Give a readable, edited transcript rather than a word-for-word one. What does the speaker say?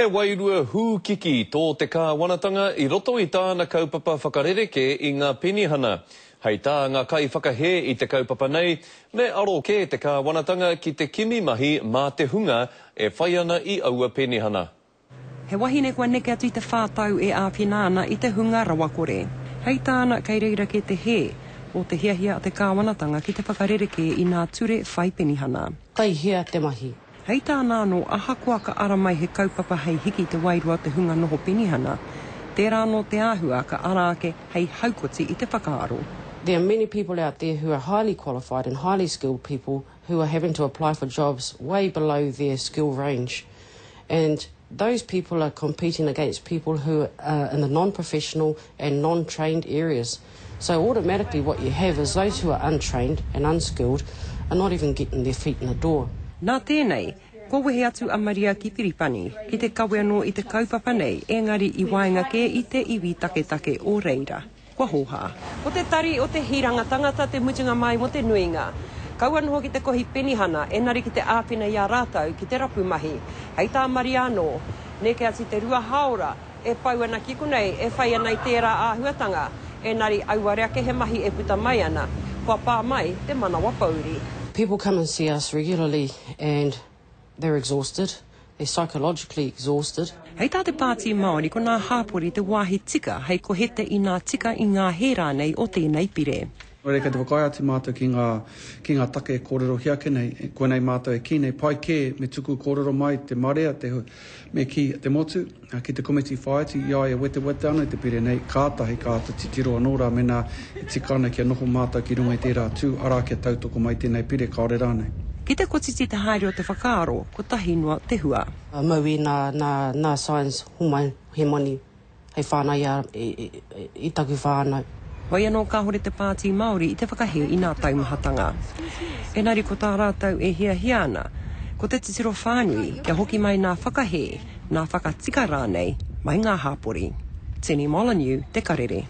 He wairua hūkiki tō te kāwanatanga I roto I tāna kaupapa whakarereke I ngā penihana. Hei tā ngā kai whakahe I te kaupapa nei, me aro ke te kāwanatanga ki te kimi mahi mā te hunga e whai ana I aua penihana. He wahine kua neke atu I te whātau e āwhinaana I te hunga rawakore. Hei tāna kei reira ke te he, o te hiahia a te kāwanatanga ki te whakarereke I ngā ture whai penihana. Kai hea te mahi. Hei tāna no ahakua ka ara mai he kaupapa hei hiki te wairua te hunga noho penihana. Tērā no te āhua ka ara ake hei haukoti I te whakaaro. There are many people out there who are highly qualified and highly skilled people who are having to apply for jobs way below their skill range. And those people are competing against people who are in the non-professional and non-trained areas. So automatically what you have is those who are untrained and unskilled are not even getting their feet in the door. Nā tēnei, ko wehe atu a Maria ki Piripani, ki te kawe anō I te kaupapa nei, engari I waenga ke I te iwi take o reira. Kua hoha. O te tari o te hiranga tangata te mutunga mai mo te nuinga. Kau anō ki te kohi penihana, enari ki te āwhina I a rātau ki te rapu mahi. Hei tā Maria anō, neke ati te rua haora, e pau ana ki kunei, e whai ana I tērā āhuatanga, enari auarea ke he mahi e puta mai ana, kua pā mai te manawa pauri. People come and see us regularly and they're exhausted. They're psychologically exhausted. Hei tā te Pāti Māori ko nā hāpori te wāhi tika hei ko hete I ngā tika I ngā hērā nei o tēnei pire. Ore ka te whakai ati mātou ki ngā take e kōrero hiake nei, koe nei mātou e ki nei pai ke me tuku kōrero mai te marea me ki te motu, ki te komiti whaiti ia e wete ana te pire nei kātahi kāta titiro anōra mena e tikana kia noho mātou ki runga I tērā tū ara kia tautoko mai tēnei pire kaore rānei. Ki te kotiti te haere o te whakaaro, ko tahi noa te hua. Maui nā science humai he mani hei whānau I taku whānau. Wai anō ka hore te Pāti Māori I te whakahe I nā taumahatanga. Enari ko tā rātau e hia ana, ko te titiro whānui kia hoki mai nā whakahe, nā whakatika rānei, mai ngā hāpori. Tēnei Molyneux, te karere.